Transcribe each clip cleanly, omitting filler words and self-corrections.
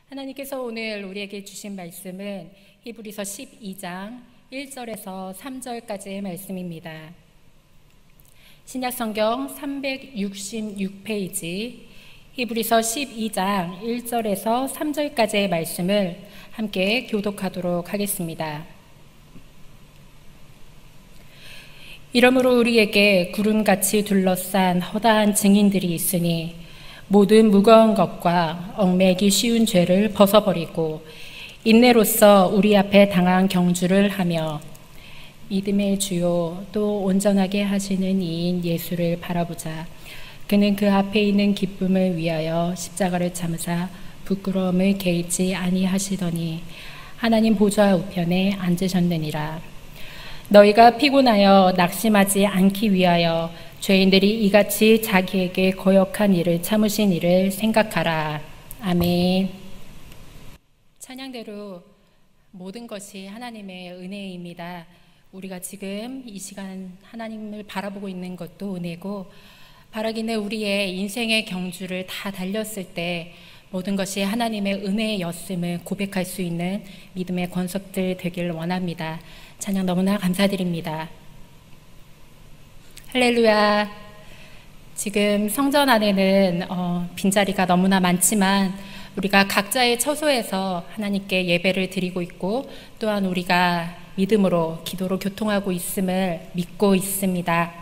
하나님께서 오늘 우리에게 주신 말씀은 히브리서 12장 1절에서 3절까지의 말씀입니다. 신약성경 366페이지 히브리서 12장 1절에서 3절까지의 말씀을 함께 교독하도록 하겠습니다. 이러므로 우리에게 구름같이 둘러싼 허다한 증인들이 있으니 모든 무거운 것과 얽매기 쉬운 죄를 벗어버리고 인내로써 우리 앞에 당한 경주를 하며 믿음의 주요 또 온전하게 하시는 이인 예수를 바라보자. 그는 그 앞에 있는 기쁨을 위하여 십자가를 참으사 부끄러움을 개의치 아니하시더니 하나님 보좌 우편에 앉으셨느니라. 너희가 피곤하여 낙심하지 않기 위하여 죄인들이 이같이 자기에게 거역한 일을 참으신 일을 생각하라. 아멘. 찬양대로 모든 것이 하나님의 은혜입니다. 우리가 지금 이 시간 하나님을 바라보고 있는 것도 은혜고, 바라기는 우리의 인생의 경주를 다 달렸을 때 모든 것이 하나님의 은혜였음을 고백할 수 있는 믿음의 권속들 되길 원합니다. 찬양 너무나 감사드립니다. 할렐루야. 지금 성전 안에는 빈자리가 너무나 많지만 우리가 각자의 처소에서 하나님께 예배를 드리고 있고, 또한 우리가 믿음으로 기도로 교통하고 있음을 믿고 있습니다.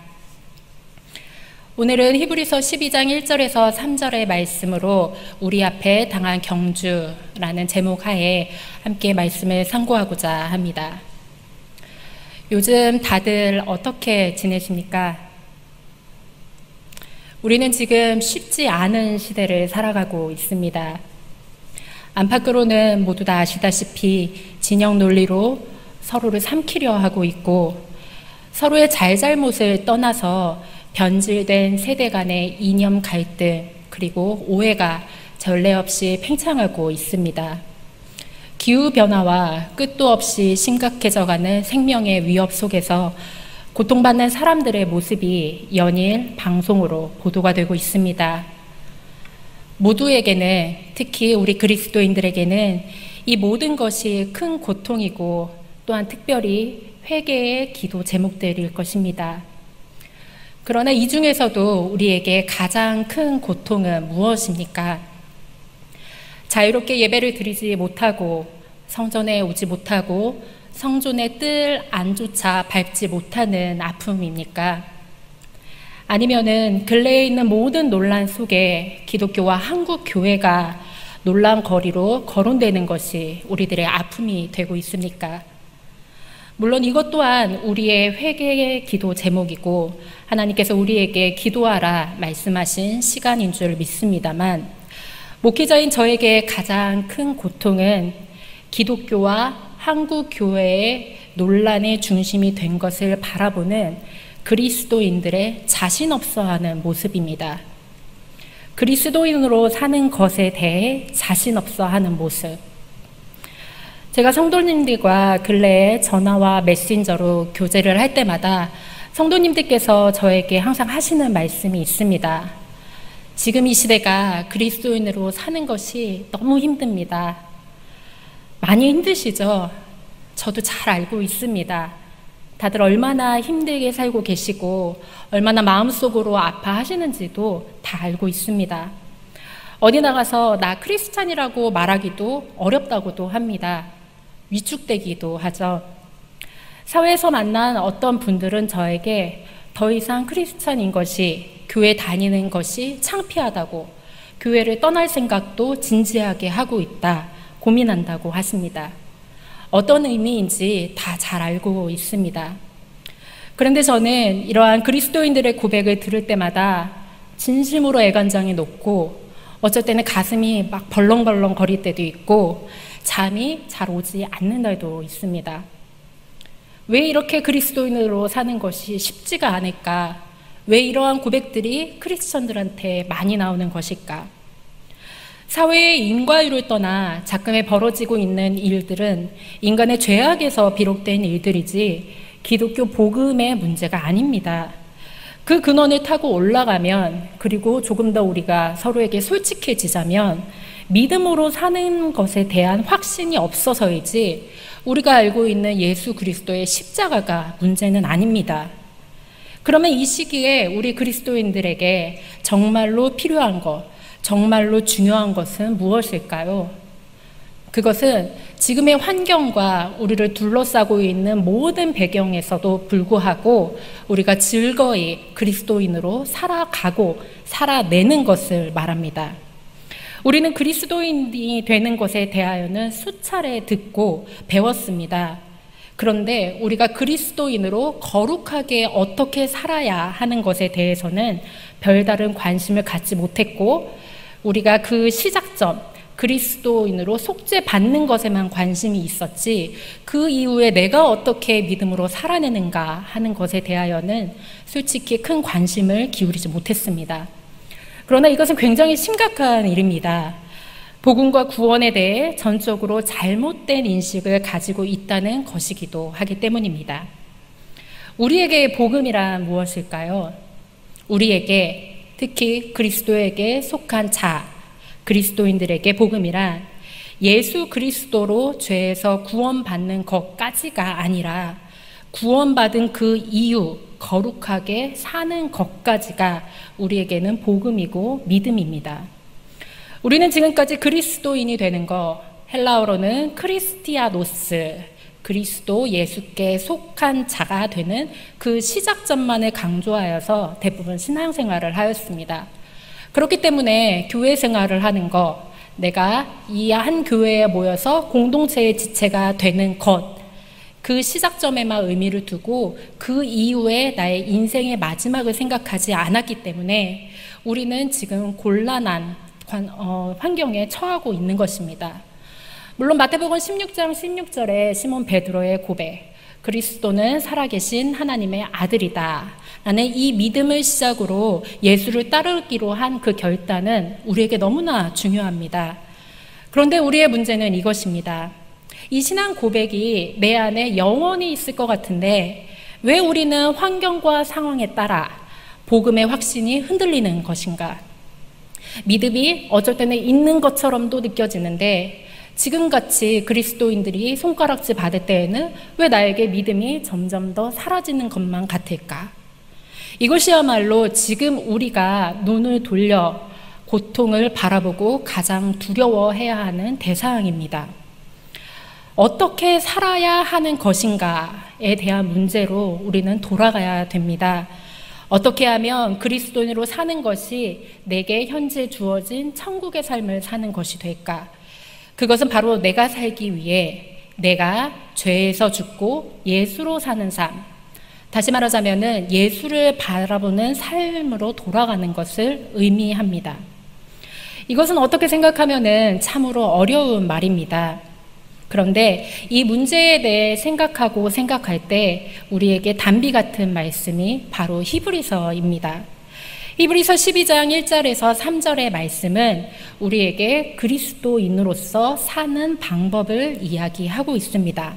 오늘은 히브리서 12장 1절에서 3절의 말씀으로 우리 앞에 당한 경주라는 제목 하에 함께 말씀을 상고하고자 합니다. 요즘 다들 어떻게 지내십니까? 우리는 지금 쉽지 않은 시대를 살아가고 있습니다. 안팎으로는 모두 다 아시다시피 진영 논리로 서로를 삼키려 하고 있고, 서로의 잘잘못을 떠나서 변질된 세대 간의 이념 갈등 그리고 오해가 전례 없이 팽창하고 있습니다. 기후변화와 끝도 없이 심각해져가는 생명의 위협 속에서 고통받는 사람들의 모습이 연일 방송으로 보도가 되고 있습니다. 모두에게는, 특히 우리 그리스도인들에게는 이 모든 것이 큰 고통이고, 또한 특별히 회개의 기도 제목들일 것입니다. 그러나 이 중에서도 우리에게 가장 큰 고통은 무엇입니까? 자유롭게 예배를 드리지 못하고, 성전에 오지 못하고, 성전의 뜰 안조차 밟지 못하는 아픔입니까? 아니면은 근래에 있는 모든 논란 속에 기독교와 한국 교회가 논란거리로 거론되는 것이 우리들의 아픔이 되고 있습니까? 물론 이것 또한 우리의 회개의 기도 제목이고, 하나님께서 우리에게 기도하라 말씀하신 시간인 줄 믿습니다만, 목회자인 저에게 가장 큰 고통은 기독교와 한국 교회의 논란의 중심이 된 것을 바라보는 그리스도인들의 자신 없어하는 모습입니다. 그리스도인으로 사는 것에 대해 자신 없어하는 모습. 제가 성도님들과 근래에 전화와 메신저로 교제를 할 때마다 성도님들께서 저에게 항상 하시는 말씀이 있습니다. 지금 이 시대가 그리스도인으로 사는 것이 너무 힘듭니다. 많이 힘드시죠? 저도 잘 알고 있습니다. 다들 얼마나 힘들게 살고 계시고 얼마나 마음속으로 아파하시는지도 다 알고 있습니다. 어디 나가서 나 크리스찬이라고 말하기도 어렵다고도 합니다. 위축되기도 하죠. 사회에서 만난 어떤 분들은 저에게 더 이상 크리스찬인 것이, 교회 다니는 것이 창피하다고, 교회를 떠날 생각도 진지하게 하고 있다, 고민한다고 하십니다. 어떤 의미인지 다 잘 알고 있습니다. 그런데 저는 이러한 그리스도인들의 고백을 들을 때마다 진심으로 애간장이 녹고, 어쩔 때는 가슴이 막 벌렁벌렁 거릴 때도 있고 잠이 잘 오지 않는 날도 있습니다. 왜 이렇게 그리스도인으로 사는 것이 쉽지가 않을까? 왜 이러한 고백들이 크리스천들한테 많이 나오는 것일까? 사회의 인과율을 떠나 작금에 벌어지고 있는 일들은 인간의 죄악에서 비롯된 일들이지 기독교 복음의 문제가 아닙니다. 그 근원을 타고 올라가면, 그리고 조금 더 우리가 서로에게 솔직해지자면 믿음으로 사는 것에 대한 확신이 없어서이지 우리가 알고 있는 예수 그리스도의 십자가가 문제는 아닙니다. 그러면 이 시기에 우리 그리스도인들에게 정말로 필요한 것, 정말로 중요한 것은 무엇일까요? 그것은 지금의 환경과 우리를 둘러싸고 있는 모든 배경에서도 불구하고 우리가 즐거이 그리스도인으로 살아가고 살아내는 것을 말합니다. 우리는 그리스도인이 되는 것에 대하여는 수차례 듣고 배웠습니다. 그런데 우리가 그리스도인으로 거룩하게 어떻게 살아야 하는 것에 대해서는 별다른 관심을 갖지 못했고, 우리가 그 시작점, 그리스도인으로 속죄받는 것에만 관심이 있었지 그 이후에 내가 어떻게 믿음으로 살아내는가 하는 것에 대하여는 솔직히 큰 관심을 기울이지 못했습니다. 그러나 이것은 굉장히 심각한 일입니다. 복음과 구원에 대해 전적으로 잘못된 인식을 가지고 있다는 것이기도 하기 때문입니다. 우리에게 복음이란 무엇일까요? 우리에게, 특히 그리스도에게 속한 자, 그리스도인들에게 복음이란 예수 그리스도로 죄에서 구원받는 것까지가 아니라 구원받은 그 이유, 거룩하게 사는 것까지가 우리에게는 복음이고 믿음입니다. 우리는 지금까지 그리스도인이 되는 것, 헬라어로는 크리스티아노스, 그리스도 예수께 속한 자가 되는 그 시작점만을 강조하여서 대부분 신앙생활을 하였습니다. 그렇기 때문에 교회 생활을 하는 것, 내가 이 한 교회에 모여서 공동체의 지체가 되는 것, 그 시작점에만 의미를 두고 그 이후에 나의 인생의 마지막을 생각하지 않았기 때문에 우리는 지금 곤란한 환경에 처하고 있는 것입니다. 물론 마태복음 16장 16절에 시몬 베드로의 고백, 그리스도는 살아계신 하나님의 아들이다 라는 이 믿음을 시작으로 예수를 따르기로 한 그 결단은 우리에게 너무나 중요합니다. 그런데 우리의 문제는 이것입니다. 이 신앙 고백이 내 안에 영원히 있을 것 같은데 왜 우리는 환경과 상황에 따라 복음의 확신이 흔들리는 것인가? 믿음이 어쩔 때는 있는 것처럼도 느껴지는데 지금같이 그리스도인들이 손가락질 받을 때에는 왜 나에게 믿음이 점점 더 사라지는 것만 같을까? 이것이야말로 지금 우리가 눈을 돌려 고통을 바라보고 가장 두려워해야 하는 대상입니다. 어떻게 살아야 하는 것인가에 대한 문제로 우리는 돌아가야 됩니다. 어떻게 하면 그리스도인으로 사는 것이 내게 현재 주어진 천국의 삶을 사는 것이 될까? 그것은 바로 내가 살기 위해 내가 죄에서 죽고 예수로 사는 삶, 다시 말하자면은 예수를 바라보는 삶으로 돌아가는 것을 의미합니다. 이것은 어떻게 생각하면은 참으로 어려운 말입니다. 그런데 이 문제에 대해 생각하고 생각할 때 우리에게 단비 같은 말씀이 바로 히브리서입니다. 히브리서 12장 1절에서 3절의 말씀은 우리에게 그리스도인으로서 사는 방법을 이야기하고 있습니다.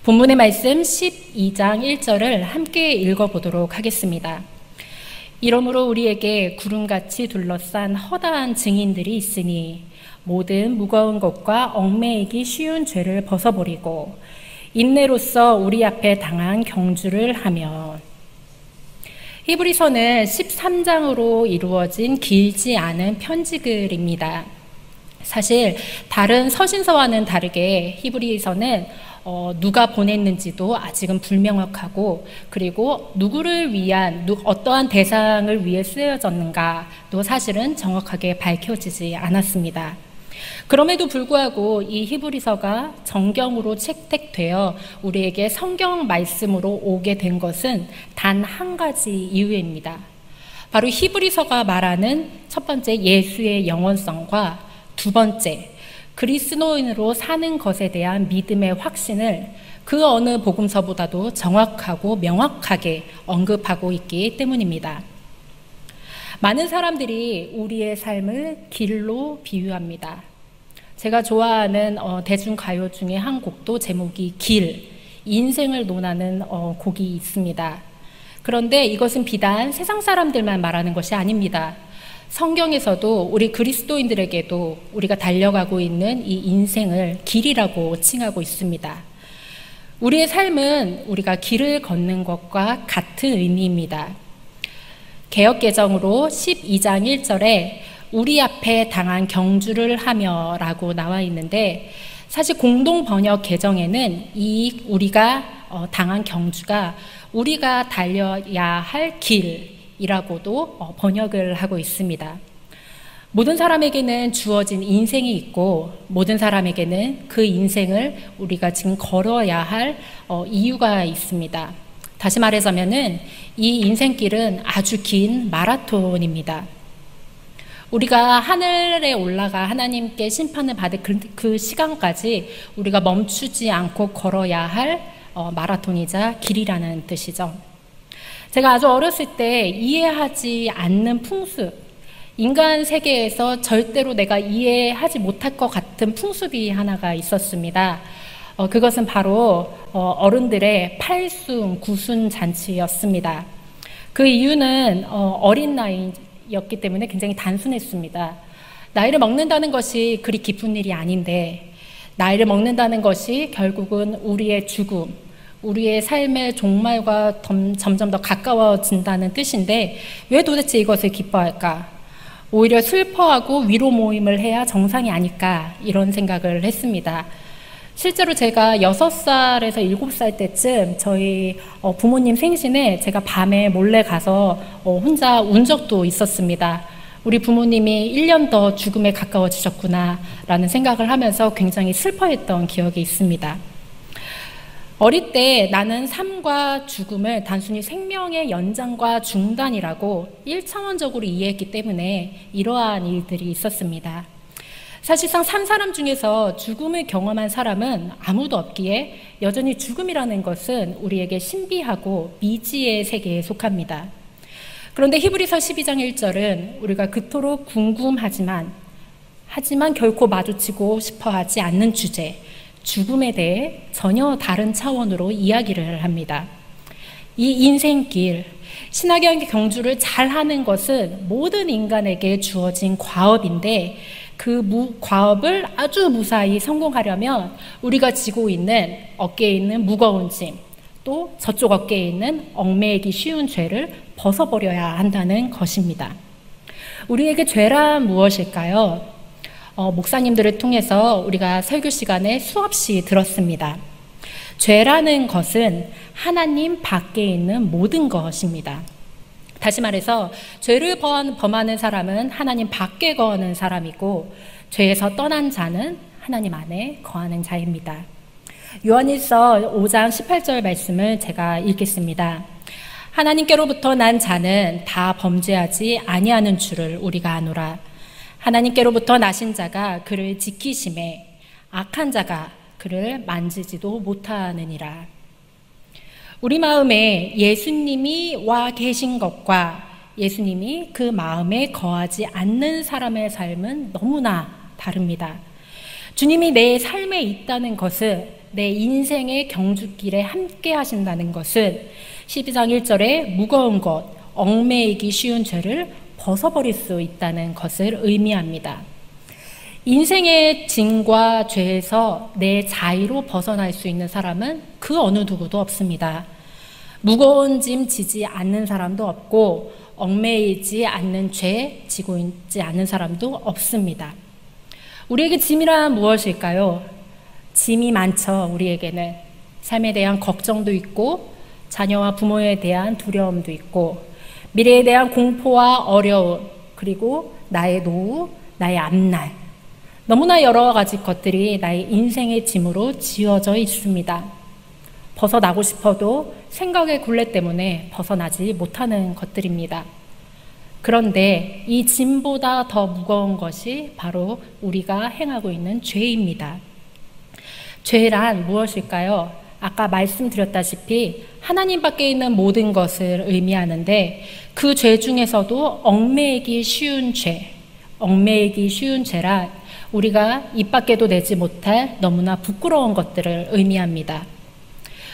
본문의 말씀 12장 1절을 함께 읽어보도록 하겠습니다. 이러므로 우리에게 구름같이 둘러싼 허다한 증인들이 있으니 모든 무거운 것과 얽매이기 쉬운 죄를 벗어버리고 인내로써 우리 앞에 당한 경주를 하며. 히브리서는 13장으로 이루어진 길지 않은 편지글입니다. 사실 다른 서신서와는 다르게 히브리서는 누가 보냈는지도 아직은 불명확하고, 그리고 누구를 위한 어떠한 대상을 위해 쓰여졌는가도 사실은 정확하게 밝혀지지 않았습니다. 그럼에도 불구하고 이 히브리서가 정경으로 채택되어 우리에게 성경 말씀으로 오게 된 것은 단 한 가지 이유입니다. 바로 히브리서가 말하는 첫 번째 예수의 영원성과 두 번째 그리스도인으로 사는 것에 대한 믿음의 확신을 그 어느 복음서보다도 정확하고 명확하게 언급하고 있기 때문입니다. 많은 사람들이 우리의 삶을 길로 비유합니다. 제가 좋아하는 대중가요 중에 한 곡도 제목이 길, 인생을 논하는 곡이 있습니다. 그런데 이것은 비단 세상 사람들만 말하는 것이 아닙니다. 성경에서도 우리 그리스도인들에게도 우리가 달려가고 있는 이 인생을 길이라고 칭하고 있습니다. 우리의 삶은 우리가 길을 걷는 것과 같은 의미입니다. 개역개정으로 12장 1절에 우리 앞에 당한 경주를 하며 라고 나와 있는데, 사실 공동 번역 개정에는 이 우리가 당한 경주가 우리가 달려야 할 길이라고도 번역을 하고 있습니다. 모든 사람에게는 주어진 인생이 있고, 모든 사람에게는 그 인생을 우리가 지금 걸어야 할 이유가 있습니다. 다시 말하자면은 이 인생길은 아주 긴 마라톤입니다. 우리가 하늘에 올라가 하나님께 심판을 받을 그 시간까지 우리가 멈추지 않고 걸어야 할 마라톤이자 길이라는 뜻이죠. 제가 아주 어렸을 때 이해하지 않는 풍습, 인간 세계에서 절대로 내가 이해하지 못할 것 같은 풍습이 하나가 있었습니다. 그것은 바로 어른들의 팔순, 구순 잔치였습니다. 그 이유는 어린 나이였기 때문에 굉장히 단순했습니다. 나이를 먹는다는 것이 그리 기쁜 일이 아닌데, 나이를 먹는다는 것이 결국은 우리의 죽음, 우리의 삶의 종말과 점점 더 가까워진다는 뜻인데, 왜 도대체 이것을 기뻐할까? 오히려 슬퍼하고 위로 모임을 해야 정상이 아닐까, 이런 생각을 했습니다. 실제로 제가 6살에서 7살 때쯤 저희 부모님 생신에 제가 밤에 몰래 가서 혼자 운 적도 있었습니다. 우리 부모님이 1년 더 죽음에 가까워지셨구나 라는 생각을 하면서 굉장히 슬퍼했던 기억이 있습니다. 어릴 때 나는 삶과 죽음을 단순히 생명의 연장과 중단이라고 1차원적으로 이해했기 때문에 이러한 일들이 있었습니다. 사실상 산 사람 중에서 죽음을 경험한 사람은 아무도 없기에 여전히 죽음이라는 것은 우리에게 신비하고 미지의 세계에 속합니다. 그런데 히브리서 12장 1절은 우리가 그토록 궁금하지만 결코 마주치고 싶어하지 않는 주제, 죽음에 대해 전혀 다른 차원으로 이야기를 합니다. 이 인생길, 신학의 경주를 잘하는 것은 모든 인간에게 주어진 과업인데, 그 과업을 아주 무사히 성공하려면 우리가 지고 있는 어깨에 있는 무거운 짐, 또 저쪽 어깨에 있는 얽매이기 쉬운 죄를 벗어버려야 한다는 것입니다. 우리에게 죄란 무엇일까요? 목사님들을 통해서 우리가 설교 시간에 수없이 들었습니다. 죄라는 것은 하나님 밖에 있는 모든 것입니다. 다시 말해서 죄를 범하는 사람은 하나님 밖에 거하는 사람이고, 죄에서 떠난 자는 하나님 안에 거하는 자입니다. 요한일서 5장 18절 말씀을 제가 읽겠습니다. 하나님께로부터 난 자는 다 범죄하지 아니하는 줄을 우리가 아노라. 하나님께로부터 나신 자가 그를 지키심에 악한 자가 그를 만지지도 못하느니라. 우리 마음에 예수님이 와 계신 것과 예수님이 그 마음에 거하지 않는 사람의 삶은 너무나 다릅니다. 주님이 내 삶에 있다는 것은, 내 인생의 경주길에 함께 하신다는 것은 12장 1절에 무거운 것, 얽매이기 쉬운 죄를 벗어버릴 수 있다는 것을 의미합니다. 인생의 짐과 죄에서 내 자유로 벗어날 수 있는 사람은 그 어느 누구도 없습니다. 무거운 짐 지지 않는 사람도 없고, 얽매이지 않는 죄 지고 있지 않는 사람도 없습니다. 우리에게 짐이란 무엇일까요? 짐이 많죠. 우리에게는 삶에 대한 걱정도 있고, 자녀와 부모에 대한 두려움도 있고, 미래에 대한 공포와 어려움, 그리고 나의 노후, 나의 앞날, 너무나 여러 가지 것들이 나의 인생의 짐으로 지어져 있습니다. 벗어나고 싶어도 생각의 굴레 때문에 벗어나지 못하는 것들입니다. 그런데 이 짐보다 더 무거운 것이 바로 우리가 행하고 있는 죄입니다. 죄란 무엇일까요? 아까 말씀드렸다시피 하나님 밖에 있는 모든 것을 의미하는데, 그 죄 중에서도 얽매이기 쉬운 죄, 얽매이기 쉬운 죄란 우리가 입 밖에도 내지 못할 너무나 부끄러운 것들을 의미합니다.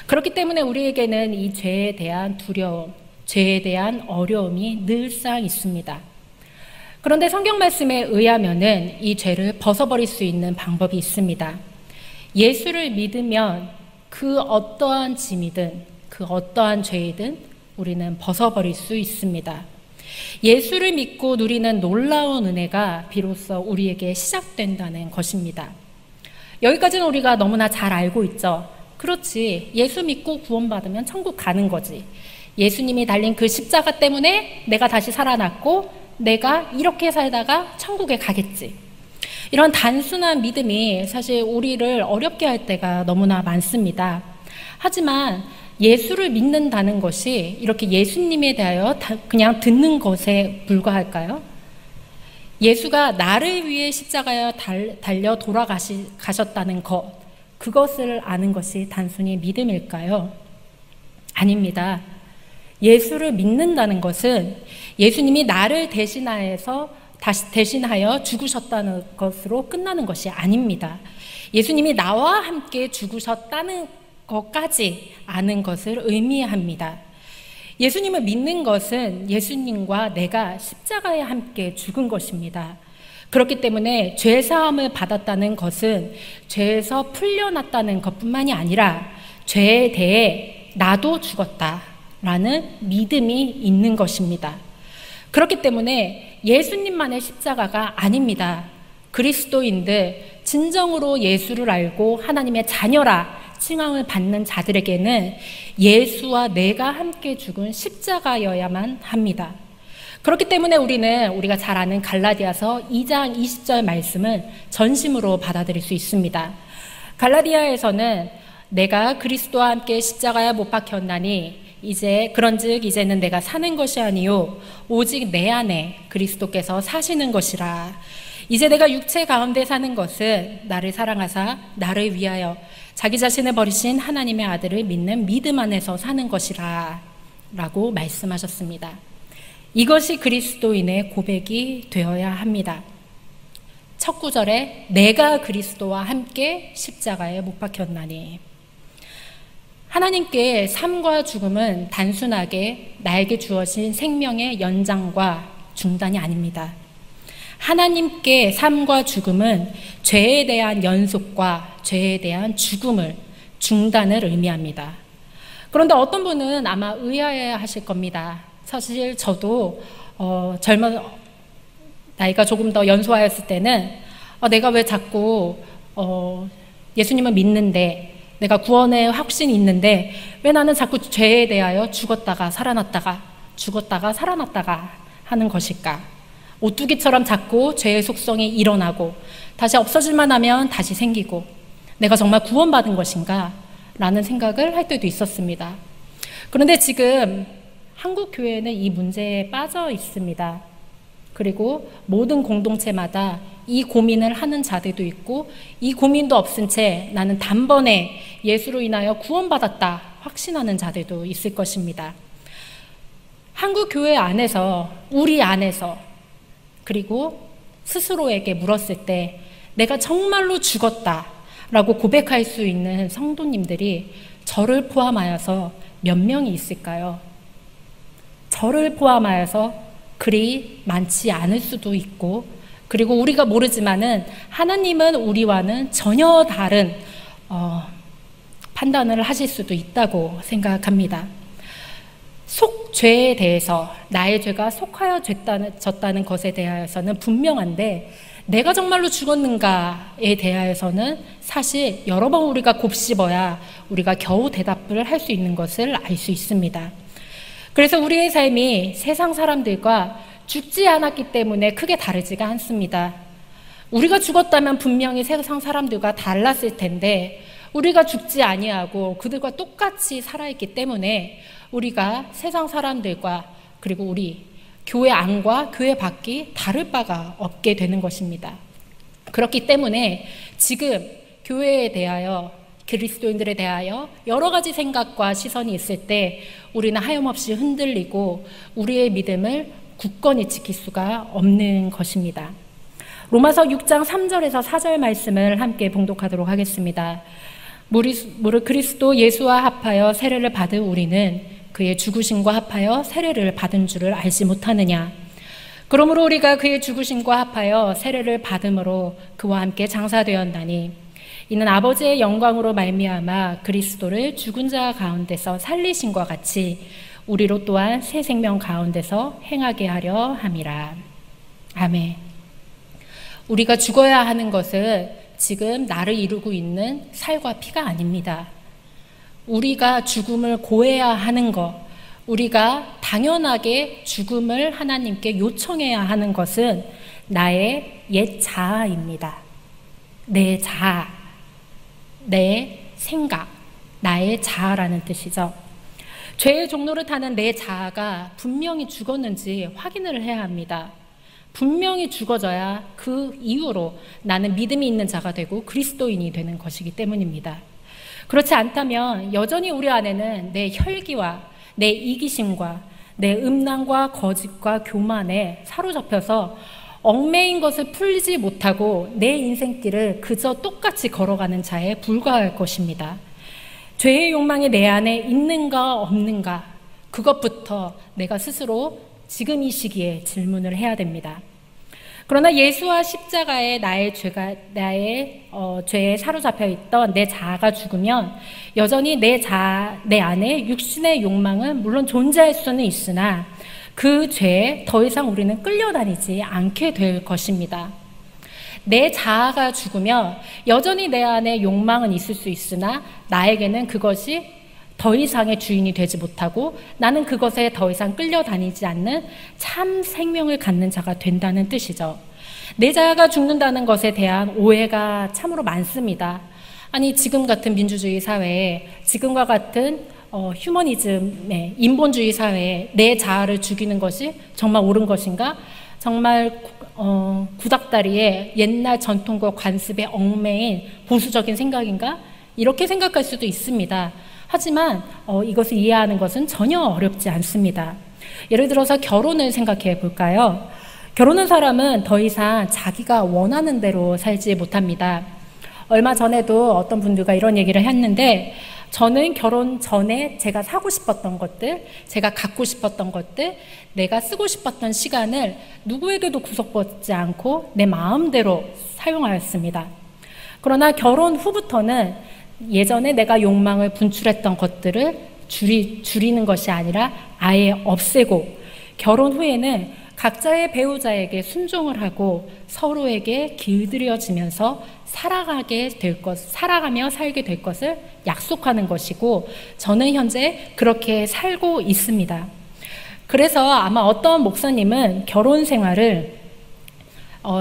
그렇기 때문에 우리에게는 이 죄에 대한 두려움, 죄에 대한 어려움이 늘상 있습니다. 그런데 성경 말씀에 의하면은 이 죄를 벗어버릴 수 있는 방법이 있습니다. 예수를 믿으면 그 어떠한 짐이든 그 어떠한 죄이든 우리는 벗어버릴 수 있습니다. 예수를 믿고 누리는 놀라운 은혜가 비로소 우리에게 시작된다는 것입니다. 여기까지는 우리가 너무나 잘 알고 있죠. 그렇지, 예수 믿고 구원받으면 천국 가는 거지. 예수님이 달린 그 십자가 때문에 내가 다시 살아났고 내가 이렇게 살다가 천국에 가겠지. 이런 단순한 믿음이 사실 우리를 어렵게 할 때가 너무나 많습니다. 하지만 예수를 믿는다는 것이 이렇게 예수님에 대하여 그냥 듣는 것에 불과할까요? 예수가 나를 위해 십자가에 달려 돌아가셨다는 것, 그것을 아는 것이 단순히 믿음일까요? 아닙니다. 예수를 믿는다는 것은 예수님이 나를 대신하여 죽으셨다는 것으로 끝나는 것이 아닙니다. 예수님이 나와 함께 죽으셨다는 것까지 아는 것을 의미합니다. 예수님을 믿는 것은 예수님과 내가 십자가에 함께 죽은 것입니다. 그렇기 때문에 죄사함을 받았다는 것은 죄에서 풀려났다는 것뿐만이 아니라 죄에 대해 나도 죽었다라는 믿음이 있는 것입니다. 그렇기 때문에 예수님만의 십자가가 아닙니다. 그리스도인들, 진정으로 예수를 알고 하나님의 자녀라 칭함을 받는 자들에게는 예수와 내가 함께 죽은 십자가여야만 합니다. 그렇기 때문에 우리가 잘 아는 갈라디아서 2장 20절 말씀을 전심으로 받아들일 수 있습니다. 갈라디아에서는 내가 그리스도와 함께 십자가에 못 박혔나니 그런즉 이제는 내가 사는 것이 아니요 오직 내 안에 그리스도께서 사시는 것이라. 이제 내가 육체 가운데 사는 것은 나를 사랑하사 나를 위하여 자기 자신을 버리신 하나님의 아들을 믿는 믿음 안에서 사는 것이라 라고 말씀하셨습니다. 이것이 그리스도인의 고백이 되어야 합니다. 첫 구절에 내가 그리스도와 함께 십자가에 못 박혔나니, 하나님께 삶과 죽음은 단순하게 나에게 주어진 생명의 연장과 중단이 아닙니다. 하나님께 삶과 죽음은 죄에 대한 연속과 죄에 대한 중단을 의미합니다. 그런데 어떤 분은 아마 의아해 하실 겁니다. 사실 저도 나이가 조금 더 연소하였을 때는 내가 왜 자꾸 예수님을 믿는데, 내가 구원의 확신이 있는데 왜 나는 자꾸 죄에 대하여 죽었다가 살아났다가 하는 것일까? 오뚜기처럼 자꾸 죄의 속성이 일어나고 다시 없어질만 하면 다시 생기고 내가 정말 구원받은 것인가? 라는 생각을 할 때도 있었습니다. 그런데 지금 한국 교회는 이 문제에 빠져 있습니다. 그리고 모든 공동체마다 이 고민을 하는 자들도 있고 이 고민도 없은 채 나는 단번에 예수로 인하여 구원받았다 확신하는 자들도 있을 것입니다. 한국 교회 안에서, 우리 안에서, 그리고 스스로에게 물었을 때 내가 정말로 죽었다라고 고백할 수 있는 성도님들이 저를 포함하여서 몇 명이 있을까요? 저를 포함하여서 그리 많지 않을 수도 있고, 그리고 우리가 모르지만은 하나님은 우리와는 전혀 다른 판단을 하실 수도 있다고 생각합니다. 속죄에 대해서, 나의 죄가 속하여졌다는 것에 대하여서는 분명한데 내가 정말로 죽었는가에 대하여서는 사실 여러 번 우리가 곱씹어야 우리가 겨우 대답을 할 수 있는 것을 알 수 있습니다. 그래서 우리의 삶이 세상 사람들과 죽지 않았기 때문에 크게 다르지가 않습니다. 우리가 죽었다면 분명히 세상 사람들과 달랐을 텐데 우리가 죽지 아니하고 그들과 똑같이 살아있기 때문에 우리가 세상 사람들과, 그리고 우리 교회 안과 교회 밖이 다를 바가 없게 되는 것입니다. 그렇기 때문에 지금 교회에 대하여, 그리스도인들에 대하여 여러 가지 생각과 시선이 있을 때 우리는 하염없이 흔들리고 우리의 믿음을 굳건히 지킬 수가 없는 것입니다. 로마서 6장 3절에서 4절 말씀을 함께 봉독하도록 하겠습니다. 무릇 그리스도 예수와 합하여 세례를 받은 우리는 그의 죽으심과 합하여 세례를 받은 줄을 알지 못하느냐. 그러므로 우리가 그의 죽으심과 합하여 세례를 받음으로 그와 함께 장사되었나니 이는 아버지의 영광으로 말미암아 그리스도를 죽은 자 가운데서 살리심과 같이 우리로 또한 새 생명 가운데서 행하게 하려 함이라. 아멘. 우리가 죽어야 하는 것은 지금 나를 이루고 있는 살과 피가 아닙니다. 우리가 죽음을 고해야 하는 것, 우리가 당연하게 죽음을 하나님께 요청해야 하는 것은 나의 옛 자아입니다. 내 자아, 내 생각, 나의 자아라는 뜻이죠. 죄의 종로를 타는 내 자아가 분명히 죽었는지 확인을 해야 합니다. 분명히 죽어져야 그 이후로 나는 믿음이 있는 자가 되고 그리스도인이 되는 것이기 때문입니다. 그렇지 않다면 여전히 우리 안에는 내 혈기와 내 이기심과 내 음란과 거짓과 교만에 사로잡혀서 얽매인 것을 풀지 못하고 내 인생길을 그저 똑같이 걸어가는 자에 불과할 것입니다. 죄의 욕망이 내 안에 있는가 없는가, 그것부터 내가 스스로 지금 이 시기에 질문을 해야 됩니다. 그러나 예수와 십자가에 나의 죄에 사로잡혀 있던 내 자아가 죽으면 여전히 내 안에 육신의 욕망은 물론 존재할 수는 있으나 그 죄에 더 이상 우리는 끌려다니지 않게 될 것입니다. 내 자아가 죽으면 여전히 내 안에 욕망은 있을 수 있으나 나에게는 그것이 더 이상의 주인이 되지 못하고 나는 그것에 더 이상 끌려다니지 않는 참 생명을 갖는 자가 된다는 뜻이죠. 내 자아가 죽는다는 것에 대한 오해가 참으로 많습니다. 아니, 지금 같은 민주주의 사회에, 지금과 같은 휴머니즘의 인본주의 사회에 내 자아를 죽이는 것이 정말 옳은 것인가? 정말 구닥다리에 옛날 전통과 관습에 얽매인 보수적인 생각인가? 이렇게 생각할 수도 있습니다. 하지만 이것을 이해하는 것은 전혀 어렵지 않습니다. 예를 들어서 결혼을 생각해 볼까요? 결혼한 사람은 더 이상 자기가 원하는 대로 살지 못합니다. 얼마 전에도 어떤 분들과 이런 얘기를 했는데, 저는 결혼 전에 제가 사고 싶었던 것들, 제가 갖고 싶었던 것들, 내가 쓰고 싶었던 시간을 누구에게도 구속받지 않고 내 마음대로 사용하였습니다. 그러나 결혼 후부터는 예전에 내가 욕망을 분출했던 것들을 줄이는 것이 아니라 아예 없애고, 결혼 후에는 각자의 배우자에게 순종을 하고 서로에게 길들여지면서 살아가며 살게 될 것을 약속하는 것이고, 저는 현재 그렇게 살고 있습니다. 그래서 아마 어떤 목사님은 결혼 생활을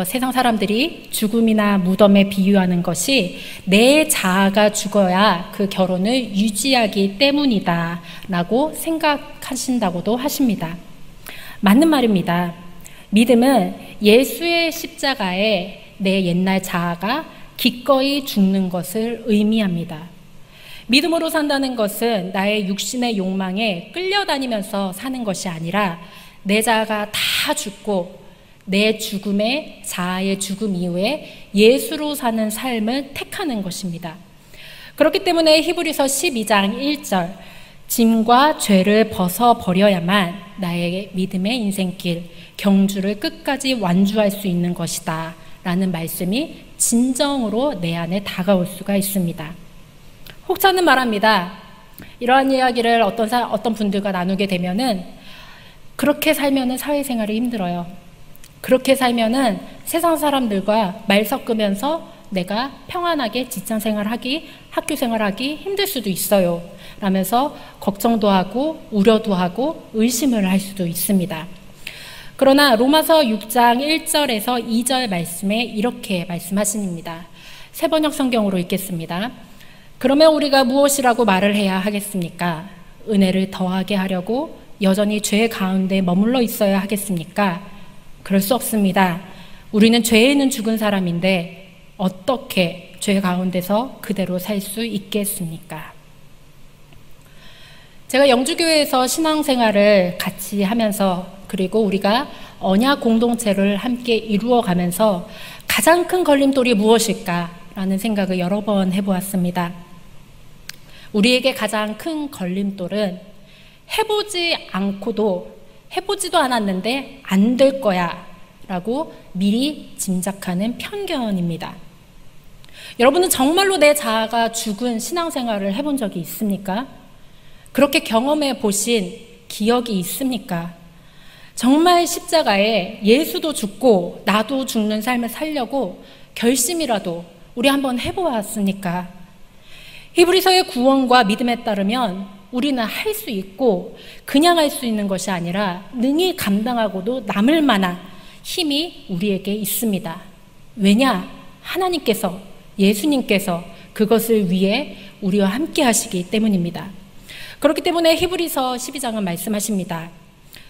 세상 사람들이 죽음이나 무덤에 비유하는 것이 내 자아가 죽어야 그 결혼을 유지하기 때문이다 라고 생각하신다고도 하십니다. 맞는 말입니다. 믿음은 예수의 십자가에 내 옛날 자아가 기꺼이 죽는 것을 의미합니다. 믿음으로 산다는 것은 나의 육신의 욕망에 끌려다니면서 사는 것이 아니라 내 자아가 다 죽고 내 죽음에, 자아의 죽음 이후에 예수로 사는 삶을 택하는 것입니다. 그렇기 때문에 히브리서 12장 1절, 짐과 죄를 벗어버려야만 나의 믿음의 인생길, 경주를 끝까지 완주할 수 있는 것이다 라는 말씀이 진정으로 내 안에 다가올 수가 있습니다. 혹자는 말합니다. 이러한 이야기를 어떤 분들과 나누게 되면은, 그렇게 살면은 사회생활이 힘들어요. 그렇게 살면은 세상 사람들과 말 섞으면서 내가 평안하게 직장생활하기, 학교생활하기 힘들 수도 있어요 라면서 걱정도 하고 우려도 하고 의심을 할 수도 있습니다. 그러나 로마서 6장 1절에서 2절 말씀에 이렇게 말씀하십니다. 새번역 성경으로 읽겠습니다. 그러면 우리가 무엇이라고 말을 해야 하겠습니까? 은혜를 더하게 하려고 여전히 죄 가운데 머물러 있어야 하겠습니까? 그럴 수 없습니다. 우리는 죄에는 죽은 사람인데 어떻게 죄 가운데서 그대로 살 수 있겠습니까? 제가 영주교회에서 신앙생활을 같이 하면서, 그리고 우리가 언약 공동체를 함께 이루어가면서 가장 큰 걸림돌이 무엇일까라는 생각을 여러 번 해보았습니다. 우리에게 가장 큰 걸림돌은 해보지 않고도 해보지도 않았는데 안 될 거야 라고 미리 짐작하는 편견입니다. 여러분은 정말로 내 자아가 죽은 신앙생활을 해본 적이 있습니까? 그렇게 경험해 보신 기억이 있습니까? 정말 십자가에 예수도 죽고 나도 죽는 삶을 살려고 결심이라도 우리 한번 해보았습니까? 히브리서의 구원과 믿음에 따르면 우리는 할 수 있고 그냥 할 수 있는 것이 아니라 능히 감당하고도 남을 만한 힘이 우리에게 있습니다. 왜냐? 하나님께서, 예수님께서 그것을 위해 우리와 함께 하시기 때문입니다. 그렇기 때문에 히브리서 12장은 말씀하십니다.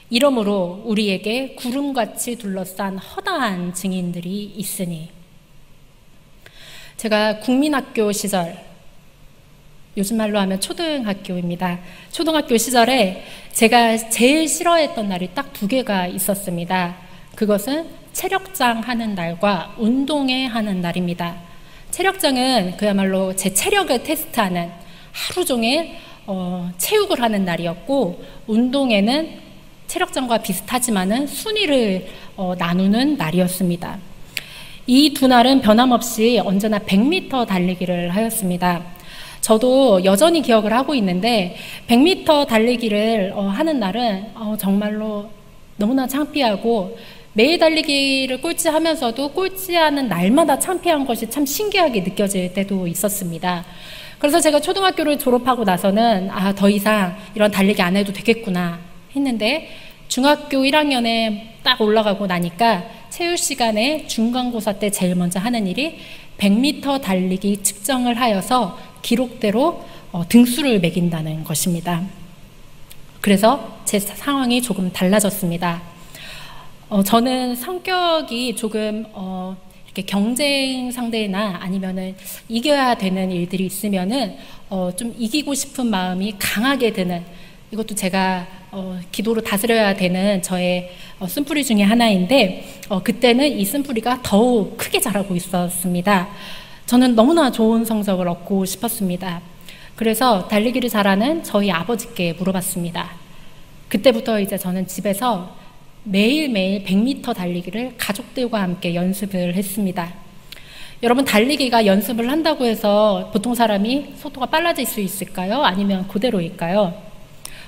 이러므로 우리에게 구름같이 둘러싼 허다한 증인들이 있으니. 제가 국민학교 시절, 요즘 말로 하면 초등학교입니다. 초등학교 시절에 제가 제일 싫어했던 날이 딱 2개가 있었습니다. 그것은 체력장 하는 날과 운동회 하는 날입니다. 체력장은 그야말로 제 체력을 테스트하는 하루 종일 체육을 하는 날이었고, 운동회는 체력장과 비슷하지만은 순위를 나누는 날이었습니다. 이 2날은 변함없이 언제나 100m 달리기를 하였습니다. 저도 여전히 기억을 하고 있는데 100m 달리기를 하는 날은 정말로 너무나 창피하고, 매일 달리기를 꼴찌하면서도 꼴찌하는 날마다 창피한 것이 참 신기하게 느껴질 때도 있었습니다. 그래서 제가 초등학교를 졸업하고 나서는 더 이상 이런 달리기 안 해도 되겠구나 했는데, 중학교 1학년에 딱 올라가고 나니까 체육 시간에 중간고사 때 제일 먼저 하는 일이 100m 달리기 측정을 하여서 기록대로 등수를 매긴다는 것입니다. 그래서 제 상황이 조금 달라졌습니다. 저는 성격이 조금 이렇게 경쟁 상대나 아니면은 이겨야 되는 일들이 있으면은 좀 이기고 싶은 마음이 강하게 드는, 이것도 제가 기도로 다스려야 되는 저의 쓴뿌리 중에 하나인데, 그때는 이 쓴뿌리가 더욱 크게 자라고 있었습니다. 저는 너무나 좋은 성적을 얻고 싶었습니다. 그래서 달리기를 잘하는 저희 아버지께 물어봤습니다. 그때부터 이제 저는 집에서 매일매일 100m 달리기를 가족들과 함께 연습을 했습니다. 여러분, 달리기가 연습을 한다고 해서 보통 사람이 속도가 빨라질 수 있을까요? 아니면 그대로일까요?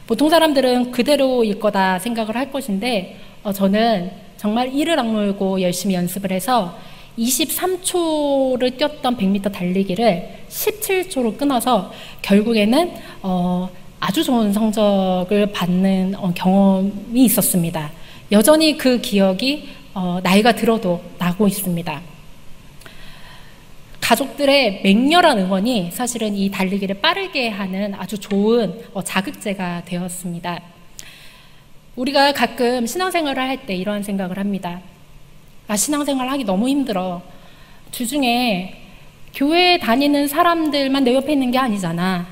보통 사람들은 그대로일 거다 생각을 할 것인데, 저는 정말 이를 악물고 열심히 연습을 해서 23초를 뛰었던 100m 달리기를 17초로 끊어서 결국에는 아주 좋은 성적을 받는 경험이 있었습니다. 여전히 그 기억이 나이가 들어도 나고 있습니다. 가족들의 맹렬한 응원이 사실은 이 달리기를 빠르게 하는 아주 좋은 자극제가 되었습니다. 우리가 가끔 신앙생활을 할 때 이러한 생각을 합니다. 신앙생활 하기 너무 힘들어. 주중에 교회에 다니는 사람들만 내 옆에 있는 게 아니잖아.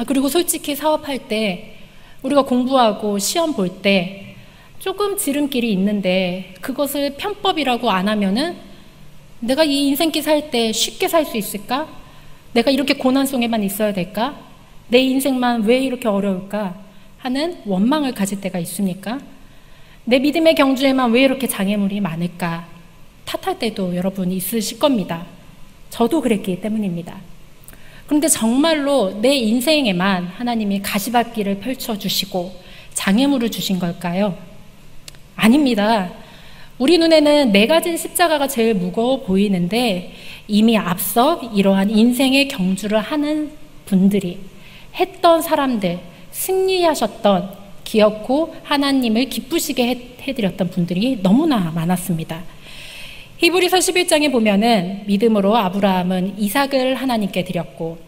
그리고 솔직히 사업할 때, 우리가 공부하고 시험 볼 때 조금 지름길이 있는데 그것을 편법이라고 안 하면은 내가 이 인생길 살 때 쉽게 살 수 있을까? 내가 이렇게 고난 속에만 있어야 될까? 내 인생만 왜 이렇게 어려울까? 하는 원망을 가질 때가 있습니까? 내 믿음의 경주에만 왜 이렇게 장애물이 많을까? 탓할 때도 여러분 있으실 겁니다. 저도 그랬기 때문입니다. 그런데 정말로 내 인생에만 하나님이 가시밭길을 펼쳐주시고 장애물을 주신 걸까요? 아닙니다. 우리 눈에는 내가 진 십자가가 제일 무거워 보이는데, 이미 앞서 이러한 인생의 경주를 하는 분들이, 했던 사람들, 승리하셨던, 기어코 하나님을 기쁘시게 해드렸던 분들이 너무나 많았습니다. 히브리서 11장에 보면은 믿음으로 아브라함은 이삭을 하나님께 드렸고,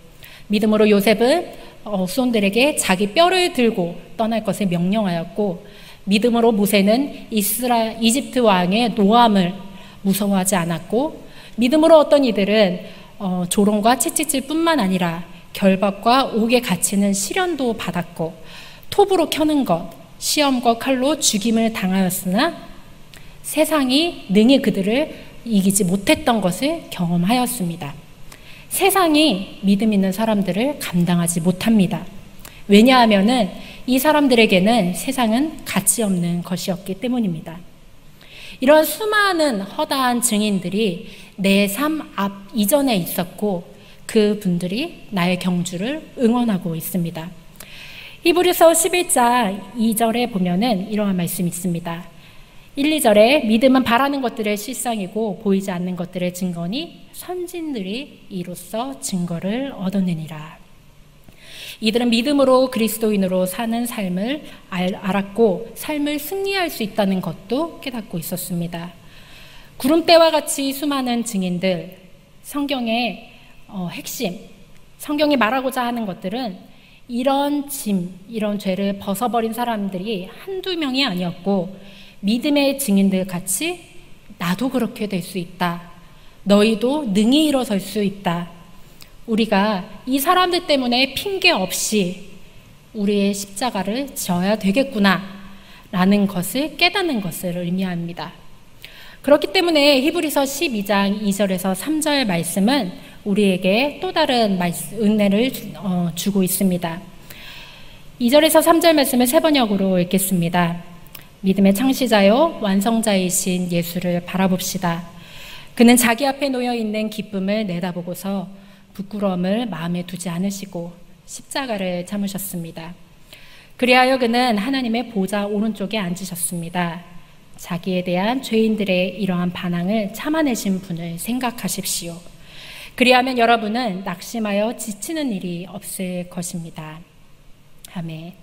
믿음으로 요셉은 후손들에게 자기 뼈를 들고 떠날 것을 명령하였고, 믿음으로 모세는 이집트 왕의 노함을 무서워하지 않았고, 믿음으로 어떤 이들은 조롱과 채찍질 뿐만 아니라 결박과 옥에 갇히는 시련도 받았고, 톱으로 켜는 것, 시험과 칼로 죽임을 당하였으나 세상이 능히 그들을 이기지 못했던 것을 경험하였습니다. 세상이 믿음 있는 사람들을 감당하지 못합니다. 왜냐하면은 이 사람들에게는 세상은 가치 없는 것이었기 때문입니다. 이런 수많은 허다한 증인들이 내 삶 앞 이전에 있었고 그 분들이 나의 경주를 응원하고 있습니다. 히브리서 11장 2절에 보면은 이러한 말씀이 있습니다. 1, 2절에 믿음은 바라는 것들의 실상이고 보이지 않는 것들의 증거니 선진들이 이로써 증거를 얻어내니라. 이들은 믿음으로 그리스도인으로 사는 삶을 알았고 삶을 승리할 수 있다는 것도 깨닫고 있었습니다. 구름대와 같이 수많은 증인들, 성경의 핵심, 성경이 말하고자 하는 것들은 이런 이런 죄를 벗어버린 사람들이 한두 명이 아니었고 믿음의 증인들 같이 나도 그렇게 될 수 있다. 너희도 능히 일어설 수 있다. 우리가 이 사람들 때문에 핑계 없이 우리의 십자가를 져야 되겠구나 라는 것을 깨닫는 것을 의미합니다. 그렇기 때문에 히브리서 12장 2절에서 3절 말씀은 우리에게 또 다른 은혜를 주고 있습니다. 2절에서 3절 말씀을 세 번역으로 읽겠습니다. 믿음의 창시자요 완성자이신 예수를 바라봅시다. 그는 자기 앞에 놓여 있는 기쁨을 내다보고서 부끄러움을 마음에 두지 않으시고 십자가를 참으셨습니다. 그리하여 그는 하나님의 보좌 오른쪽에 앉으셨습니다. 자기에 대한 죄인들의 이러한 반항을 참아내신 분을 생각하십시오. 그리하면 여러분은 낙심하여 지치는 일이 없을 것입니다. 아멘.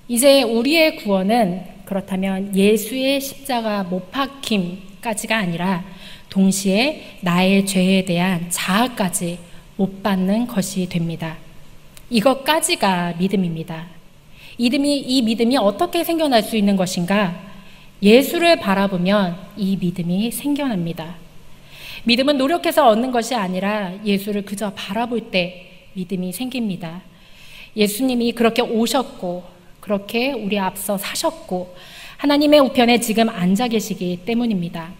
이제 우리의 구원은 그렇다면 예수의 십자가 못 박힘까지가 아니라 동시에 나의 죄에 대한 자아까지 못 받는 것이 됩니다. 이것까지가 믿음입니다. 이 믿음이 어떻게 생겨날 수 있는 것인가? 예수를 바라보면 이 믿음이 생겨납니다. 믿음은 노력해서 얻는 것이 아니라 예수를 그저 바라볼 때 믿음이 생깁니다. 예수님이 그렇게 오셨고 그렇게 우리 앞서 사셨고 하나님의 우편에 지금 앉아 계시기 때문입니다.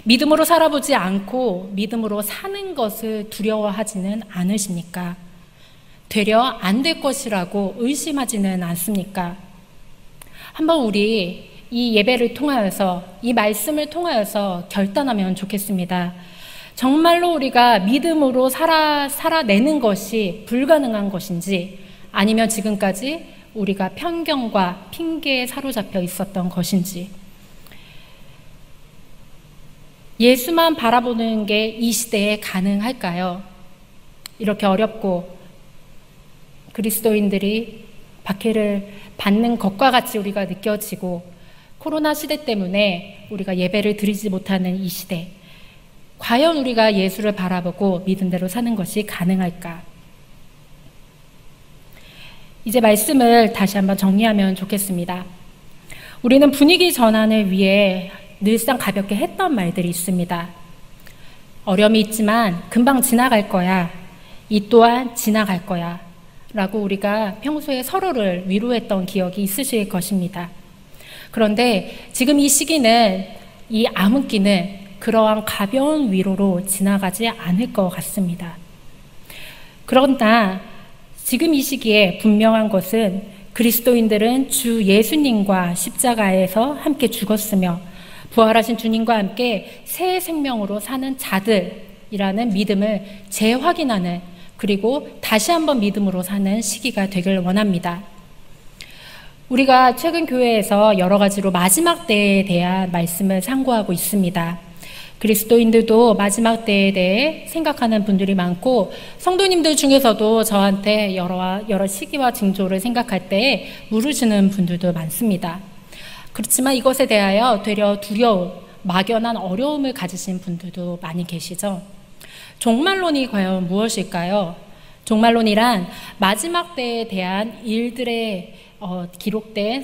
믿음으로 살아보지 않고 믿음으로 사는 것을 두려워하지는 않으십니까? 되려 안 될 것이라고 의심하지는 않습니까? 한번 우리 이 예배를 통하여서 이 말씀을 통하여서 결단하면 좋겠습니다. 정말로 우리가 믿음으로 살아내는 것이 불가능한 것인지 아니면 지금까지 우리가 편견과 핑계에 사로잡혀 있었던 것인지 예수만 바라보는 게 이 시대에 가능할까요? 이렇게 어렵고 그리스도인들이 박해를 받는 것과 같이 우리가 느껴지고 코로나 시대 때문에 우리가 예배를 드리지 못하는 이 시대, 과연 우리가 예수를 바라보고 믿음대로 사는 것이 가능할까? 이제 말씀을 다시 한번 정리하면 좋겠습니다. 우리는 분위기 전환을 위해 늘상 가볍게 했던 말들이 있습니다. 어려움이 있지만 금방 지나갈 거야. 이 또한 지나갈 거야. 라고 우리가 평소에 서로를 위로했던 기억이 있으실 것입니다. 그런데 지금 이 시기는, 이 암흑기는 그러한 가벼운 위로로 지나가지 않을 것 같습니다. 그러나 지금 이 시기에 분명한 것은 그리스도인들은 주 예수님과 십자가에서 함께 죽었으며 부활하신 주님과 함께 새 생명으로 사는 자들이라는 믿음을 재확인하는, 그리고 다시 한번 믿음으로 사는 시기가 되길 원합니다. 우리가 최근 교회에서 여러 가지로 마지막 때에 대한 말씀을 상고하고 있습니다. 그리스도인들도 마지막 때에 대해 생각하는 분들이 많고 성도님들 중에서도 저한테 여러 시기와 징조를 생각할 때 물으시는 분들도 많습니다. 그렇지만 이것에 대하여 되려 두려움, 막연한 어려움을 가지신 분들도 많이 계시죠. 종말론이 과연 무엇일까요? 종말론이란 마지막 때에 대한 일들의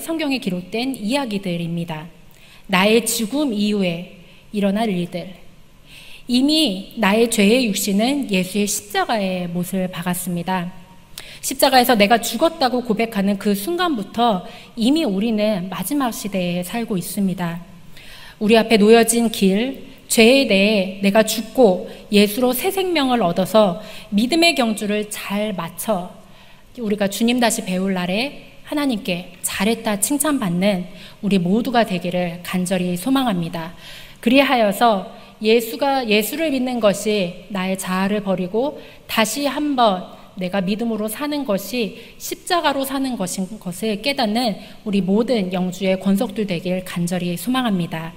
성경에 기록된 이야기들입니다. 나의 죽음 이후에 일어날 일들. 이미 나의 죄의 육신은 예수의 십자가의 못을 박았습니다. 십자가에서 내가 죽었다고 고백하는 그 순간부터 이미 우리는 마지막 시대에 살고 있습니다. 우리 앞에 놓여진 길, 죄에 대해 내가 죽고 예수로 새 생명을 얻어서 믿음의 경주를 잘 마쳐 우리가 주님 다시 배울 날에 하나님께 잘했다 칭찬받는 우리 모두가 되기를 간절히 소망합니다. 그리하여서 예수를 믿는 것이 나의 자아를 버리고 다시 한번 내가 믿음으로 사는 것이 십자가로 사는 것을 깨닫는 우리 모든 영주의 권속들 되길 간절히 소망합니다.